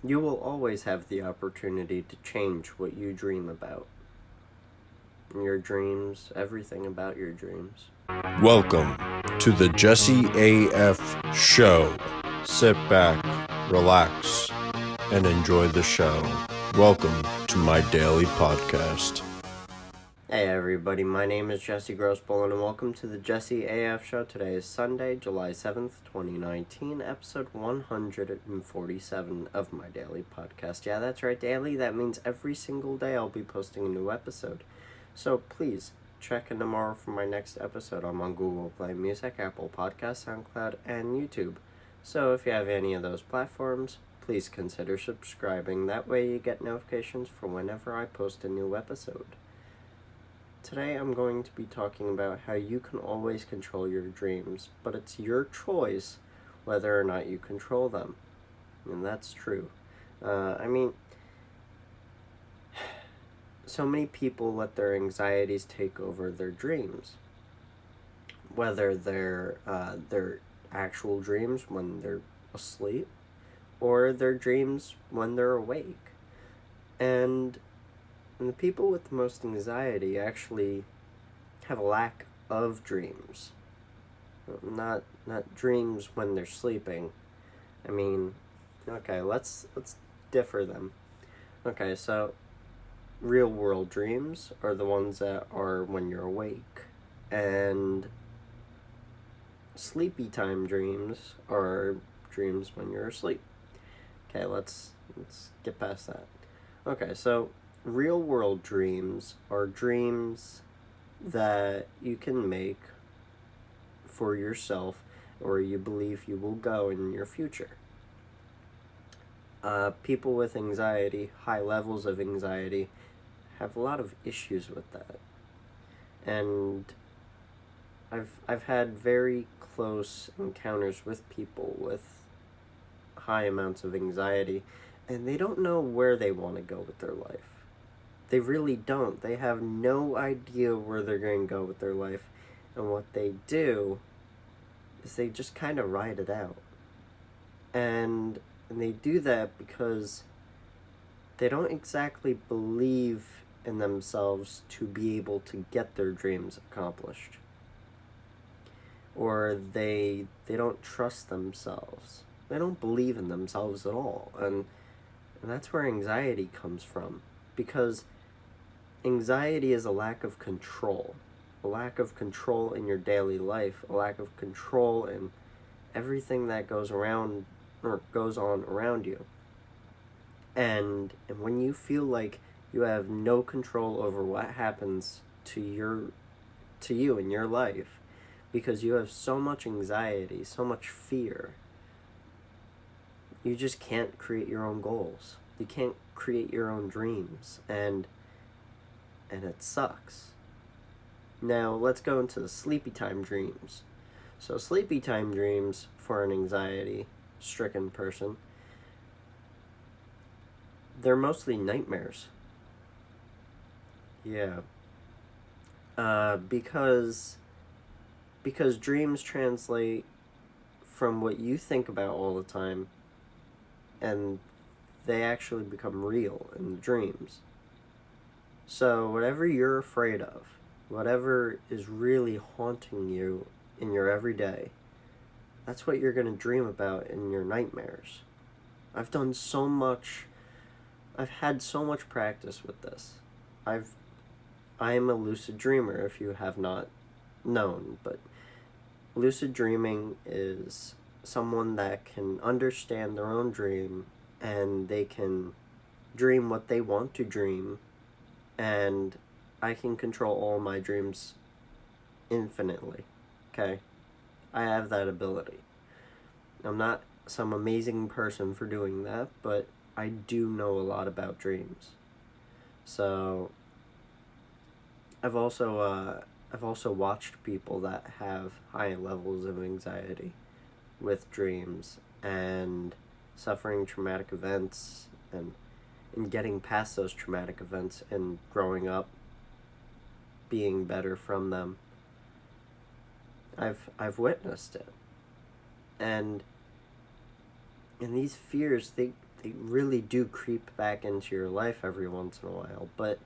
You will always have the opportunity to change what you dream about. Your dreams, everything about your dreams. Welcome to the JesseAF show. Sit back, relax, and enjoy the show. Welcome to my daily podcast. Hey everybody, my name is Jesse Grossbohlin and welcome to the JesseAF show. Today is Sunday, July 7th, 2019, episode 147 of my daily podcast. Yeah, that's right, daily. That means every single day I'll be posting a new episode. So please, check in tomorrow for my next episode. I'm on Google Play Music, Apple Podcasts, SoundCloud, and YouTube. So if you have any of those platforms, please consider subscribing. That way you get notifications for whenever I post a new episode. Today I'm going to be talking about how you can always control your dreams, but it's your choice whether or not you control them. And that's true. So many people let their anxieties take over their dreams. Whether they're their actual dreams when they're asleep, or their dreams when they're awake. And the people with the most anxiety actually have a lack of dreams. Not dreams when they're sleeping. Let's differ them. Okay, so real world dreams are the ones that are when you're awake, and sleepy time dreams are dreams when you're asleep. Okay, let's get past that. Okay, so real world dreams are dreams that you can make for yourself or you believe you will go in your future. People with anxiety, high levels of anxiety, have a lot of issues with that. And I've had very close encounters with people with high amounts of anxiety, and they don't know where they want to go with their life. They really don't. They have no idea where they're going to go with their life. And what they do is they just kind of ride it out. And they do that because they don't exactly believe in themselves to be able to get their dreams accomplished. Or they don't trust themselves. They don't believe in themselves at all. And that's where anxiety comes from. Because anxiety is a lack of control. A lack of control in your daily life. A lack of control in everything that goes around or goes on around you. And when you feel like you have no control over what happens to you in your life, because you have so much anxiety, so much fear, you just can't create your own goals. You can't create your own dreams, and it sucks. Now, let's go into the sleepy time dreams. So, sleepy time dreams for an anxiety-stricken person, they're mostly nightmares. Yeah. Because dreams translate from what you think about all the time, and they actually become real in the dreams. So whatever you're afraid of, whatever is really haunting you in your everyday, that's what you're going to dream about in your nightmares. I've had so much practice with this. I am a lucid dreamer, if you have not known, but lucid dreaming is someone that can understand their own dream, and they can dream what they want to dream, and I can control all my dreams infinitely. Okay? I have that ability. I'm not some amazing person for doing that, but I do know a lot about dreams. So I've also watched people that have high levels of anxiety with dreams and suffering traumatic events and getting past those traumatic events and growing up, being better from them. I've witnessed it. And these fears, they they really do creep back into your life every once in a while, but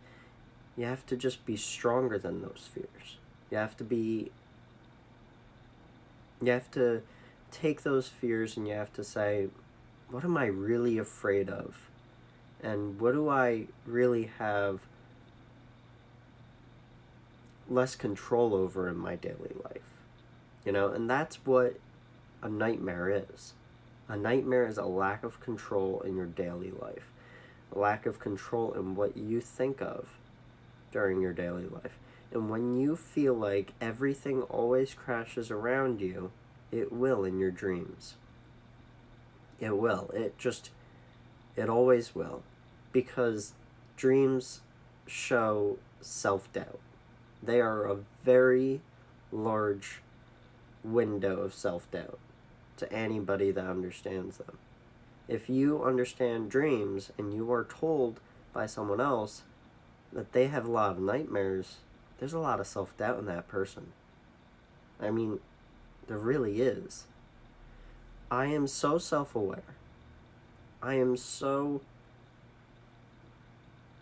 you have to just be stronger than those fears. You have to take those fears and you have to say, what am I really afraid of? And what do I really have less control over in my daily life? And that's what a nightmare is. A nightmare is a lack of control in your daily life. A lack of control in what you think of during your daily life. And when you feel like everything always crashes around you, it will in your dreams. It will. It always will. Because dreams show self-doubt. They are a very large window of self-doubt to anybody that understands them. If you understand dreams and you are told by someone else that they have a lot of nightmares, there's a lot of self-doubt in that person. I mean, there really is. I am so self-aware. I am so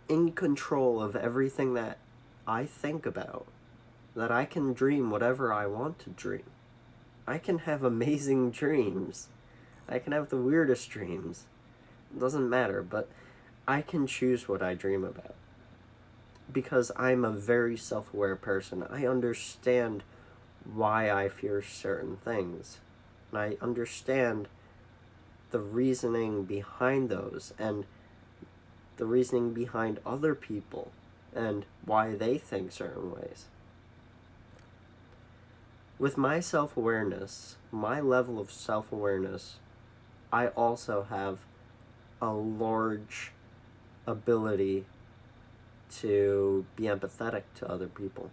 in control of everything that I think about that I can dream whatever I want to dream. I can have amazing dreams. I can have the weirdest dreams. It doesn't matter, but I can choose what I dream about. Because I'm a very self-aware person. I understand why I fear certain things. And I understand the reasoning behind those and the reasoning behind other people and why they think certain ways. With my self-awareness, my level of self-awareness, I also have a large ability to be empathetic to other people.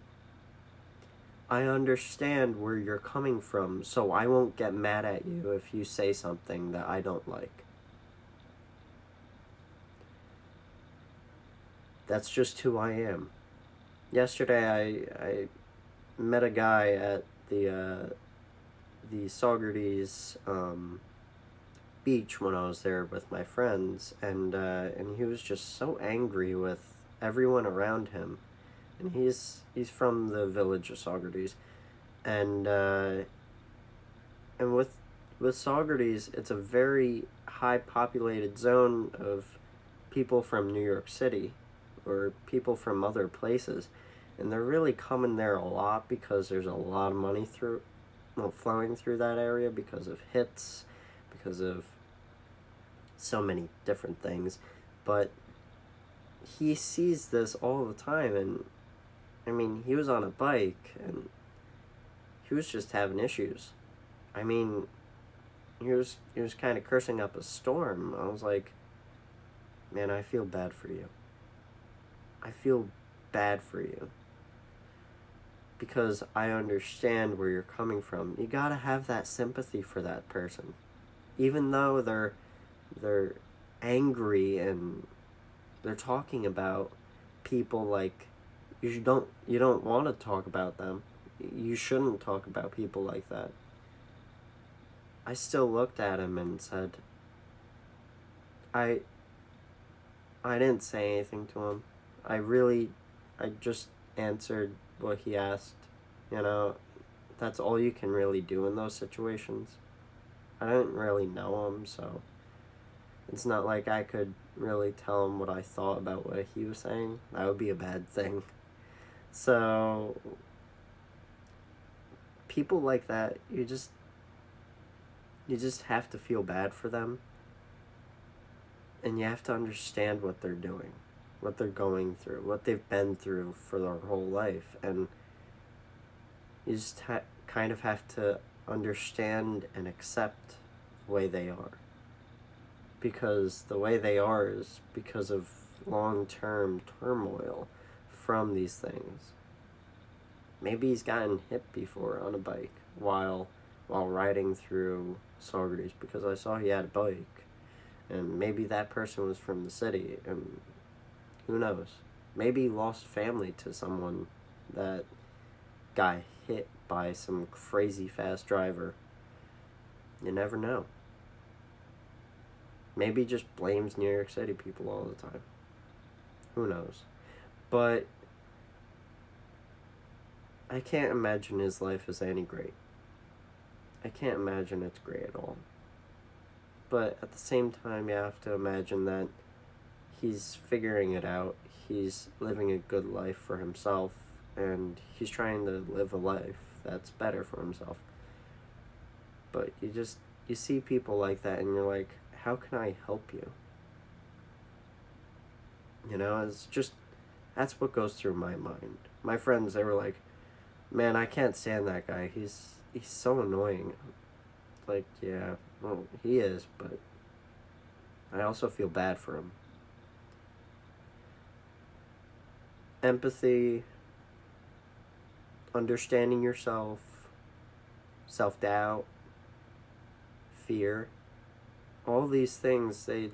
I understand where you're coming from, so I won't get mad at you if you say something that I don't like. That's just who I am. Yesterday I met a guy at the Saugerties beach when I was there with my friends, and he was just so angry with everyone around him. And he's from the village of Saugerties, and with Saugerties, it's a very high populated zone of people from New York City or people from other places, and they're really coming there a lot because there's a lot of money flowing through that area because of hits, because of so many different things. But he sees this all the time, and I mean, he was on a bike and he was just having issues. I mean, he was kind of cursing up a storm. I was like, man, I feel bad for you. I feel bad for you. Because I understand where you're coming from. You gotta have that sympathy for that person. Even though they're angry and they're talking about people like you don't want to talk about them. You shouldn't talk about people like that. I still looked at him and said, I didn't say anything to him. I just answered what he asked. That's all you can really do in those situations. I didn't really know him, so it's not like I could really tell him what I thought about what he was saying. That would be a bad thing. So people like that, you just have to feel bad for them, and you have to understand what they're doing, what they're going through, what they've been through for their whole life, and you just kind of have to understand and accept the way they are. Because the way they are is because of long-term turmoil from these things. Maybe he's gotten hit before on a bike while riding through Saugerties, because I saw he had a bike. And maybe that person was from the city, and who knows? Maybe he lost family to someone that got hit by some crazy fast driver. You never know. Maybe he just blames New York City people all the time. Who knows? But I can't imagine his life is any great. I can't imagine it's great at all. But at the same time, you have to imagine that he's figuring it out. He's living a good life for himself, and he's trying to live a life that's better for himself. But you see people like that, and you're like, how can I help you? You know, it's just, that's what goes through my mind. My friends, they were like, man, I can't stand that guy. He's so annoying. Like, yeah, well, he is, but I also feel bad for him. Empathy, understanding yourself, self-doubt, fear, all these things, they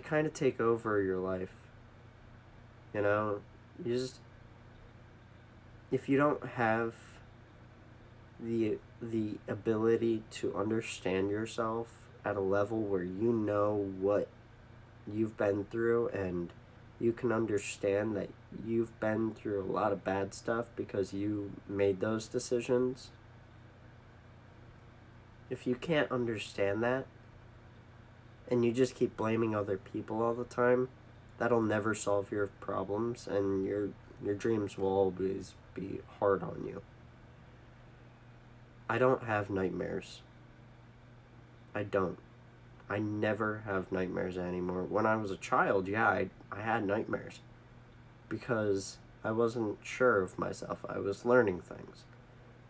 kind of take over your life. You know, if you don't have the ability to understand yourself at a level where you know what you've been through, and you can understand that you've been through a lot of bad stuff because you made those decisions. If you can't understand that, and you just keep blaming other people all the time, that'll never solve your problems, and your dreams will always be hard on you. I don't have nightmares. I don't. I never have nightmares anymore. When I was a child, yeah, I had nightmares. Because I wasn't sure of myself. I was learning things.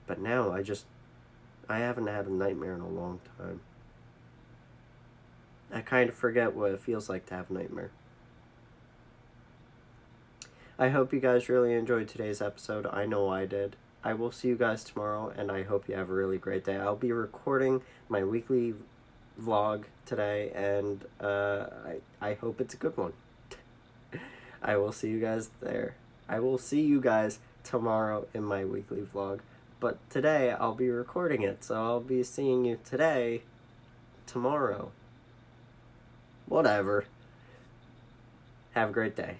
But now I haven't had a nightmare in a long time. I kind of forget what it feels like to have a nightmare. I hope you guys really enjoyed today's episode. I know I did. I will see you guys tomorrow, and I hope you have a really great day. I'll be recording my weekly vlog today, and I hope it's a good one. I will see you guys there. I will see you guys tomorrow in my weekly vlog. But today, I'll be recording it, so I'll be seeing you today, tomorrow. Whatever. Have a great day.